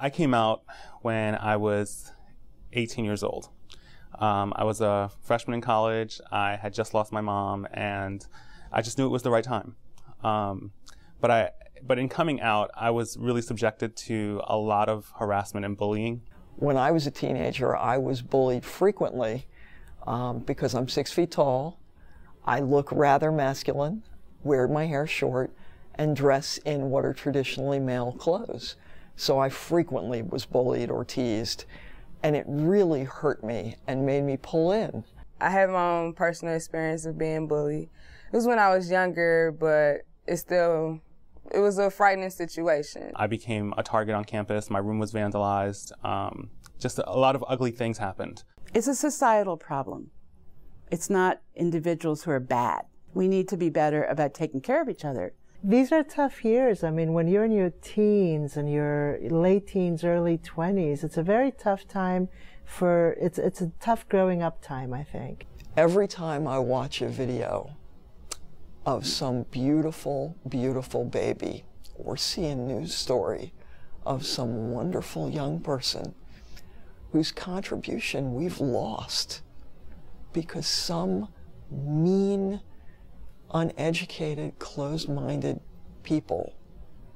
I came out when I was 18 years old. I was a freshman in college. I had just lost my mom, and I just knew it was the right time. But in coming out, I was really subjected to a lot of harassment and bullying. When I was a teenager, I was bullied frequently because I'm 6 feet tall. I look rather masculine, wear my hair short, and dress in what are traditionally male clothes. So I frequently was bullied or teased, and it really hurt me and made me pull in. I had my own personal experience of being bullied. It was when I was younger, but it was a frightening situation. I became a target on campus. My room was vandalized. Just a lot of ugly things happened. It's a societal problem. It's not individuals who are bad. We need to be better about taking care of each other. These are tough years. I mean, when you're in your teens and your late teens, early 20s, it's a very tough time it's a tough growing up time, I think. Every time I watch a video of some beautiful, beautiful baby or see a news story of some wonderful young person whose contribution we've lost because some mean, uneducated, closed-minded people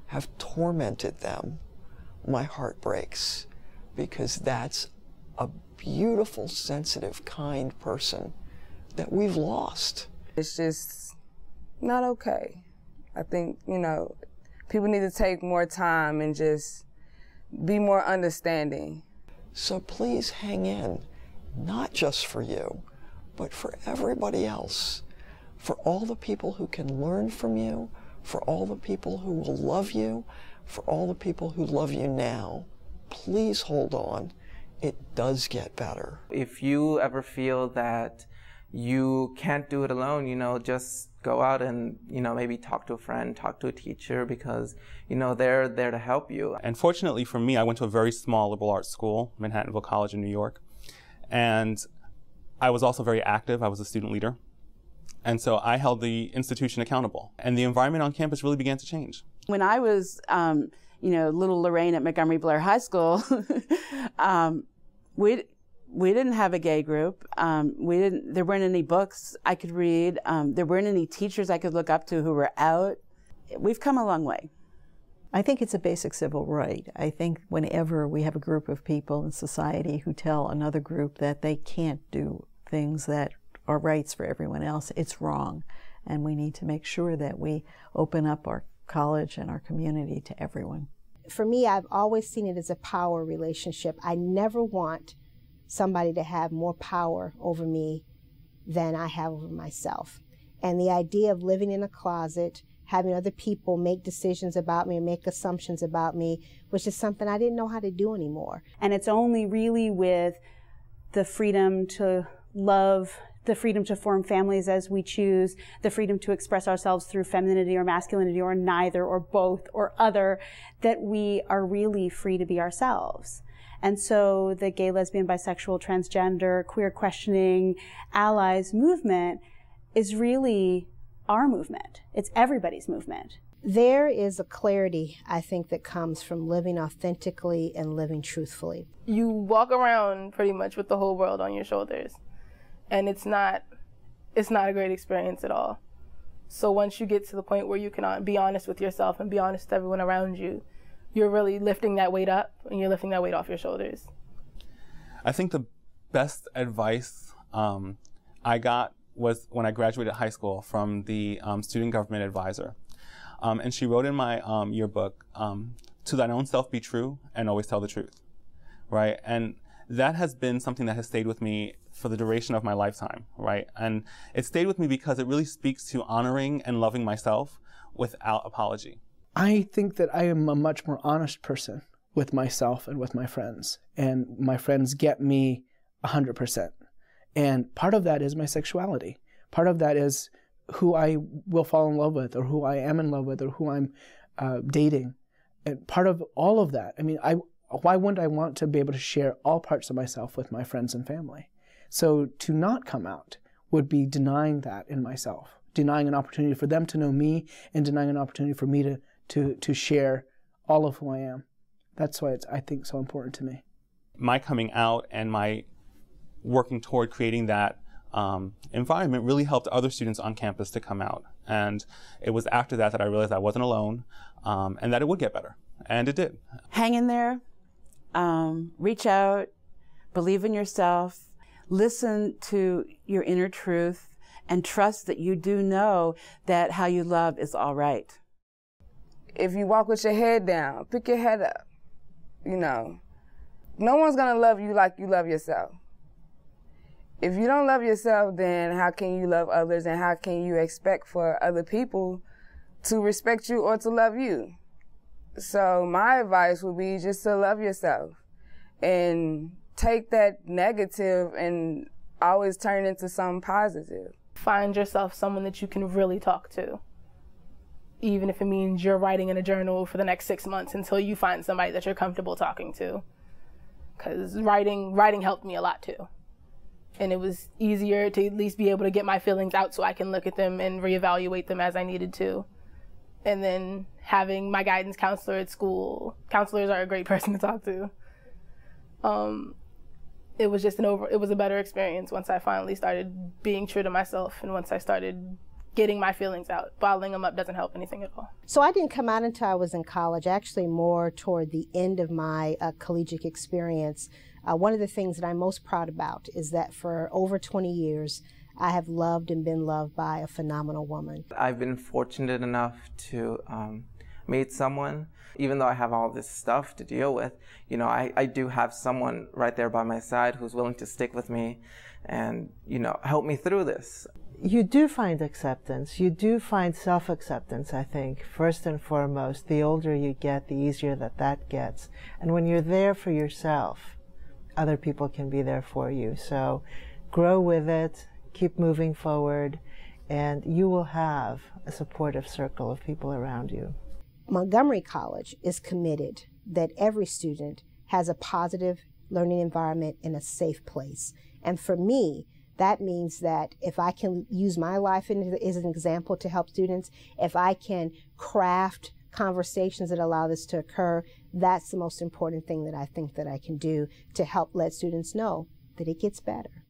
have tormented them, my heart breaks, because that's a beautiful, sensitive, kind person that we've lost. It's just not okay. I think, people need to take more time and just be more understanding. So please hang in, not just for you, but for everybody else, for all the people who can learn from you, for all the people who will love you, for all the people who love you now. Please hold on. It does get better. If you ever feel that you can't do it alone, just go out and, maybe talk to a friend, talk to a teacher, because, they're there to help you. And fortunately for me, I went to a very small liberal arts school, Manhattanville College in New York. And I was also very active. I was a student leader. And so I held the institution accountable. And the environment on campus really began to change. When I was, little Lorraine at Montgomery Blair High School, we didn't have a gay group. There weren't any books I could read. There weren't any teachers I could look up to who were out. We've come a long way. I think it's a basic civil right. I think whenever we have a group of people in society who tell another group that they can't do things that are rights for everyone else, it's wrong. And we need to make sure that we open up our college and our community to everyone. For me, I've always seen it as a power relationship. I never want somebody to have more power over me than I have over myself. And the idea of living in a closet, having other people make decisions about me and make assumptions about me, was just something I didn't know how to do anymore. And it's only really with the freedom to love, the freedom to form families as we choose, the freedom to express ourselves through femininity or masculinity or neither or both or other, that we are really free to be ourselves. And so the gay, lesbian, bisexual, transgender, queer questioning, allies movement is really our movement. It's everybody's movement. There is a clarity, I think, that comes from living authentically and living truthfully. You walk around pretty much with the whole world on your shoulders, and it's not a great experience at all. So once you get to the point where you can be honest with yourself and be honest with everyone around you, you're really lifting that weight up and you're lifting that weight off your shoulders. I think the best advice I got was when I graduated high school from the student government advisor. And she wrote in my yearbook, to thine own self be true and always tell the truth, right? And that has been something that has stayed with me for the duration of my lifetime, right? And it stayed with me because it really speaks to honoring and loving myself without apology. I think that I am a much more honest person with myself and with my friends. And my friends get me 100%. And part of that is my sexuality. Part of that is who I will fall in love with or who I am in love with or who I'm dating. And part of all of that, why wouldn't I want to be able to share all parts of myself with my friends and family? So to not come out would be denying that in myself, denying an opportunity for them to know me and denying an opportunity for me to share all of who I am. That's why it's, I think, so important to me. My coming out and my working toward creating that environment really helped other students on campus to come out. And it was after that that I realized I wasn't alone and that it would get better. And it did. Hang in there, reach out, believe in yourself, listen to your inner truth, and trust that you do know that how you love is all right. If you walk with your head down, pick your head up, you know, no one's gonna love you like you love yourself. If you don't love yourself, then how can you love others, and how can you expect for other people to respect you or to love you? So my advice would be just to love yourself and take that negative and always turn into something positive. Find yourself someone that you can really talk to, even if it means you're writing in a journal for the next 6 months until you find somebody that you're comfortable talking to. Because writing helped me a lot too. And it was easier to at least be able to get my feelings out so I can look at them and reevaluate them as I needed to. And then having my guidance counselor at school, counselors are a great person to talk to. It was just it was a better experience once I finally started being true to myself and once I started getting my feelings out. Bottling them up doesn't help anything at all. So I didn't come out until I was in college, actually more toward the end of my collegiate experience. One of the things that I'm most proud about is that for over 20 years, I have loved and been loved by a phenomenal woman. I've been fortunate enough to meet someone, even though I have all this stuff to deal with, you know, I do have someone right there by my side who's willing to stick with me and, you know, help me through this. You do find acceptance. You do find self-acceptance, I think, first and foremost. The older you get, the easier that gets. And when you're there for yourself, other people can be there for you. So grow with it, keep moving forward, and you will have a supportive circle of people around you. Montgomery College is committed that every student has a positive learning environment in a safe place. And for me, that means that if I can use my life as an example to help students, if I can craft conversations that allow this to occur, that's the most important thing that I think that I can do to help let students know that it gets better.